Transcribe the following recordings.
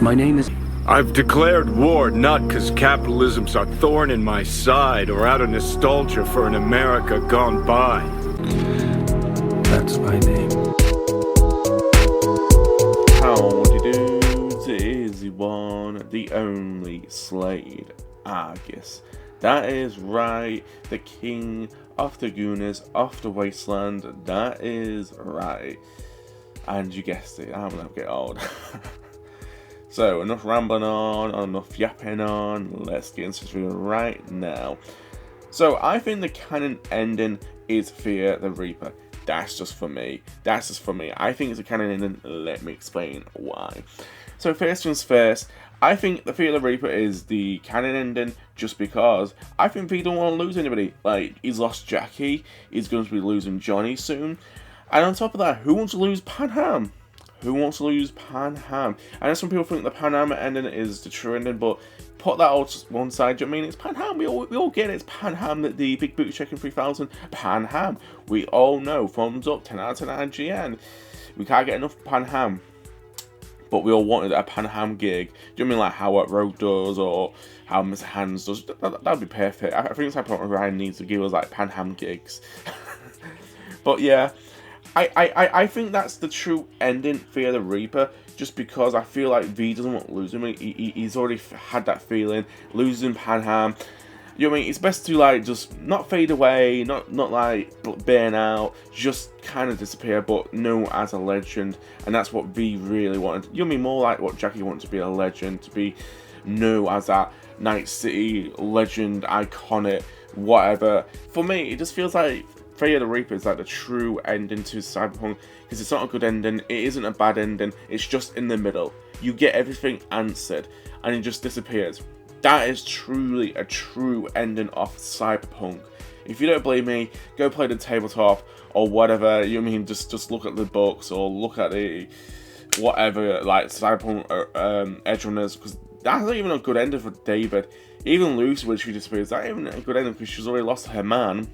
My name is... I've declared war not because capitalism's a thorn in my side or out of nostalgia for an America gone by. That's my name. Howdy dudes, it is the one, the only SLADE, Argus. That is right, the king of the Gooners of the Wasteland, that is right. And you guessed it, I'm gonna get old. So, enough rambling on, enough yapping on, let's get into it right now. So, I think the canon ending is Fear the Reaper. That's just for me. I think it's a canon ending, let me explain why. So, first things first, I think the Fear the Reaper is the canon ending just because I think he don't want to lose anybody. Like, he's lost Jackie, he's going to be losing Johnny soon. And on top of that, who wants to lose Panham? Who wants to lose Panham? I know some people think the Panham ending is the true ending, but put that all to one side. Do you know what I mean? It's Panham. We all get it. It's Panham, that the Big Boot Checking 3000. Panham. We all know. Thumbs up. 10 out of 10 IGN. We can't get enough Panham. But we all wanted a Panham gig. Do you know what I mean? Like how What Rogue does or how Mr. Hands does. That'd be perfect. I think Cyberpunk Ryan needs to give us like Panham gigs. But yeah. I think that's the true ending, Fear the Reaper, just because I feel like V doesn't want to lose him. He's already had that feeling, losing Panham. You know what I mean? It's best to like just not fade away, not like burn out, just kind of disappear, but known as a legend. And that's what V really wanted. You know what I mean? More like what Jackie wanted to be, a legend, to be known as that Night City legend, iconic, whatever. For me, it just feels like Fear the Reaper is like the true ending to Cyberpunk, because it's not a good ending, it isn't a bad ending, it's just in the middle. You get everything answered, and it just disappears. That is truly a true ending of Cyberpunk. If you don't believe me, go play the tabletop, or whatever, you know what I mean, just look at the books, or look at the, whatever, like Cyberpunk Edge Runners, because that's not even a good ending for David. Even Lucy, when she disappears, that's not even a good ending, because she's already lost her man.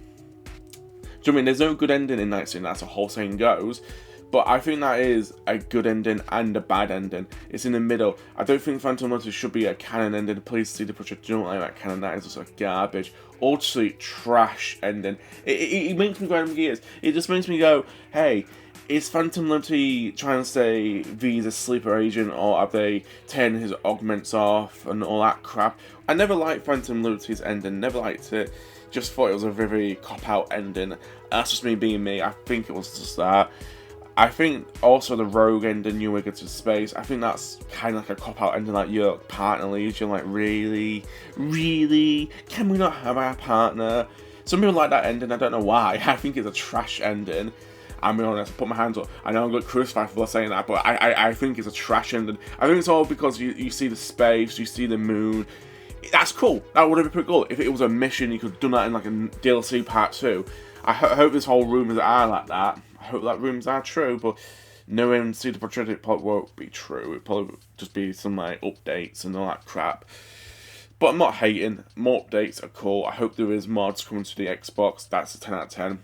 Do you know what I mean? There's no good ending in Night City, that's the whole saying goes. But I think that is a good ending and a bad ending. It's in the middle. I don't think Phantom Lotus should be a canon ending. Please see the project. I don't like that canon. That is just like garbage. Ultimately trash ending. It makes me grind my gears. It just makes me go, hey, is Phantom Liberty trying to say V's a sleeper agent, or have they turned his augments off and all that crap? I never liked Phantom Liberty's ending. Never liked it. Just thought it was a very cop-out ending. That's just me being me. I think it was just that. I think also the Rogue ending, you get to space, I think that's kind of like a cop-out ending, like your partner leaves, you're like, really? Can we not have our partner? Some people like that ending, I don't know why. I think it's a trash ending. I'm being honest, I put my hands up. I know I'm going to crucify for saying that, but I think it's a trash ending. I think it's all because you see the space, you see the moon. That's cool. That would have been pretty cool. If it was a mission, you could have done that in like a DLC part 2. I hope this whole rumours are like that. I hope that rumours are true, but knowing CD Projekt Red, it probably won't be true. It probably would just be some like updates and all that crap. But I'm not hating. More updates are cool. I hope there is mods coming to the Xbox. That's a 10 out of 10.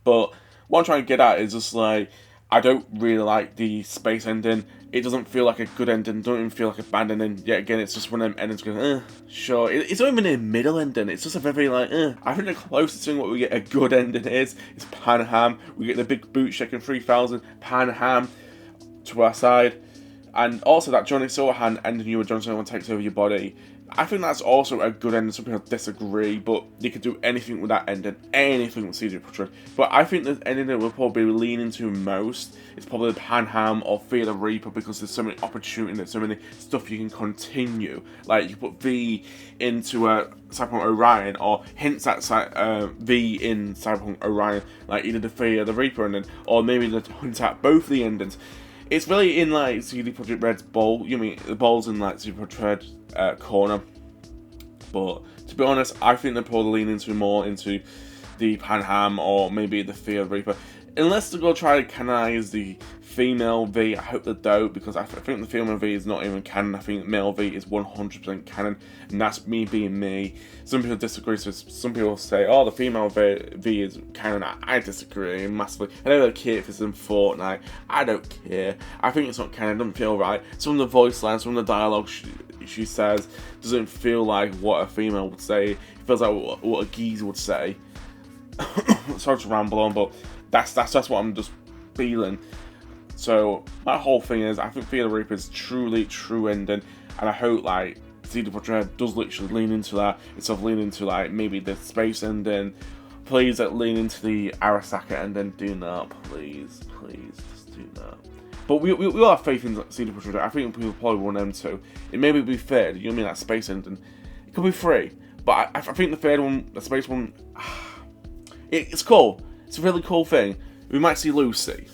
But what I'm trying to get at is just like, I don't really like the space ending. It doesn't feel like a good ending. Don't even feel like a bad ending. Yet again, it's just one of them endings going, sure. It's not even a middle ending. It's just a very like, I think the closest thing what we get a good ending is Panham. We get the Big Boot Checking 3000 Panham to our side. And also that Johnny Silverhand ending you with John Silverhand takes over your body. I think that's also a good ending. Some people disagree, but you could do anything with that ending. Anything with CJ Portrait. But I think the ending that we'll probably lean into most is probably the Panham or Fear the Reaper, because there's so many opportunities, there's so many stuff you can continue. Like you put V into Cyberpunk Orion, or hints at V in Cyberpunk Orion, like either the Fear the Reaper ending, or maybe the hint at both the endings. It's really in like CD Projekt Red's bowl. You mean the ball's in like CD Projekt Red corner. But to be honest, I think they're probably leaning more into the Panham or maybe the Fear Reaper. Unless they're going to try to canonize the female V, I hope they don't, because I think the female V is not even canon. I think male V is 100% canon, and that's me being me. Some people disagree, so some people say, oh, the female V is canon. I disagree massively. I don't care if it's in Fortnite. I don't care. I think it's not canon. It doesn't feel right. Some of the voice lines, some of the dialogue she says doesn't feel like what a female would say. It feels like what a geezer would say. Sorry to ramble on, but that's what I'm just feeling. So my whole thing is, I think Fear the Reaper is truly true ending, and I hope like CD Projekt does literally lean into that instead of leaning into like maybe the space ending. Please lean into the Arasaka ending. Do not, please, just do not. But we all have faith in CD Projekt. I think people probably want them to. It maybe be third. You know what I mean? That space ending. It could be free, but I think the third one, the space one, it's cool. It's a really cool thing. We might see Lucy,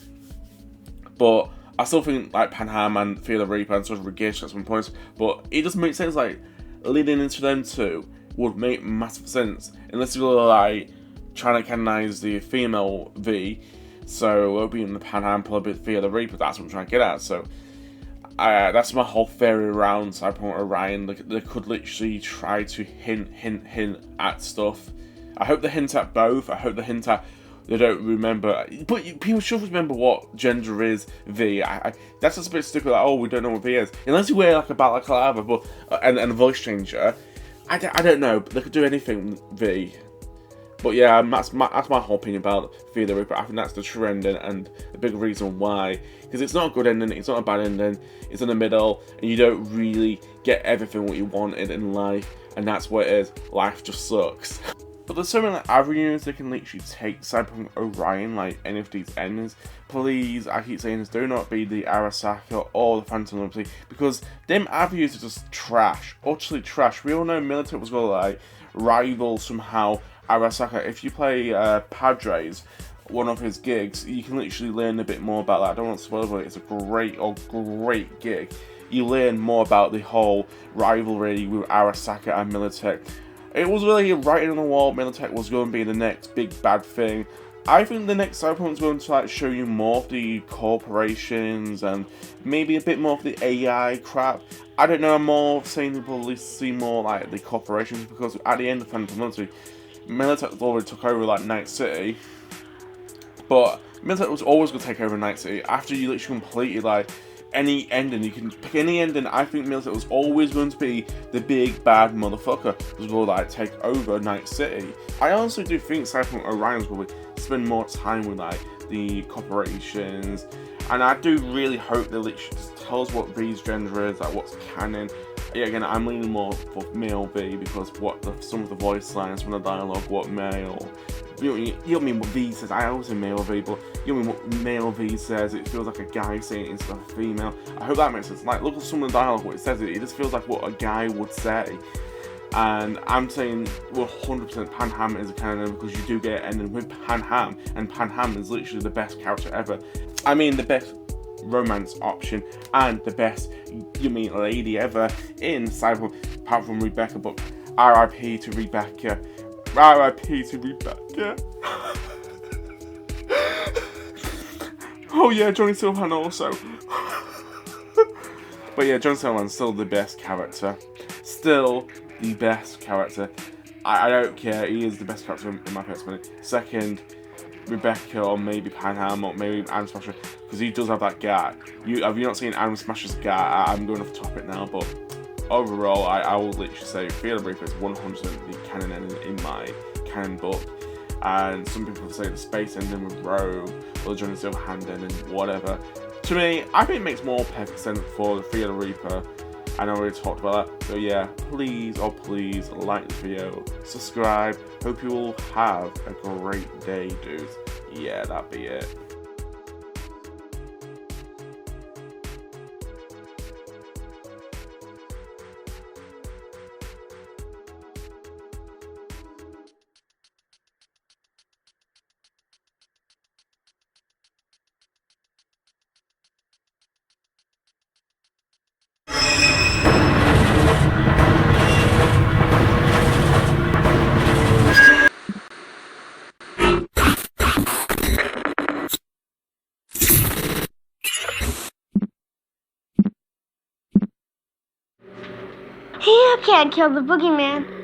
but I still think like Panham and Fear the Reaper and sort of Regish at some points. But it just makes sense like leading into them two would make massive sense unless you're like trying to canonize the female V. So it'll be in the Panham, probably Fear the Reaper. That's what I'm trying to get at. So that's my whole theory around Cyberpunk Orion. They could literally try to hint at stuff. I hope they hint at both. I hope they hint at they don't remember, but people should remember what gender is V. That's just a bit stupid. Like, oh, we don't know what V is unless you wear like a balaclava, but and a voice changer. I don't know. But they could do anything V. But yeah, that's my whole opinion about Fear the Reaper. I think that's the true ending and the big reason why. Because it's not a good ending, it's not a bad ending, it's in the middle, and you don't really get everything what you wanted in life, and that's what it is. Life just sucks. But there's so many like, avenues they can literally take Cyberpunk Orion, like any of these endings. Please, I keep saying this, do not be the Arasaka or the Phantom Liberty, because them avenues are just trash, utterly trash. We all know Militech was going to like rival somehow Arasaka. If you play Padres, one of his gigs, you can literally learn a bit more about that. I don't want to spoil it, it's a great gig. You learn more about the whole rivalry with Arasaka and Militech. It was really writing on the wall. Militech was going to be the next big bad thing. I think the next Cyberpunk is going to like show you more of the corporations and maybe a bit more of the AI crap. I don't know. I'm more saying we'll probably see more like the corporations, because at the end of Phantom Liberty, Militech already took over like Night City, but Militech was always going to take over Night City after you literally completed like any ending. You can pick any ending. I think Militech was always going to be the big bad motherfucker who was going to like take over Night City. I honestly do think Cyberpunk Orion's will spend more time with like the corporations, and I do really hope they literally just tell us what V's gender is, like what's canon. Yeah, again, I'm leaning more for male V because some of the voice lines from the dialogue, what male. You know what V says. I always say male V, but you know what male V says. It feels like a guy saying it instead of a female. I hope that makes sense. Like, look at some of the dialogue, what it says. It just feels like what a guy would say. And I'm saying, well, 100% Panham is a canon because you do get an ending with Panham, and Panham is literally the best character ever. I mean, the best romance option and the best lady ever in Cyberpunk, apart from Rebecca. But R.I.P. to Rebecca. R.I.P. to Rebecca. Oh yeah, Johnny Silverhand also. But yeah, Johnny Silverhand's still the best character. Still the best character. I don't care, he is the best character in my opinion. Second, Rebecca, or maybe Panham, or maybe Adam Smasher, because he does have that guy. Have you not seen Adam Smasher's guy? I'm going off topic now, but overall, I will literally say Fear the Reaper is 100% the canon ending in my canon book. And some people say the space ending with Rogue, or the Johnny Silverhand ending, whatever. To me, I think it makes more perfect sense for the Fear the Reaper. I know we already talked about that, so yeah, please like the video, subscribe. Hope you all have a great day, dudes. Yeah, that'd be it. can't kill the boogeyman.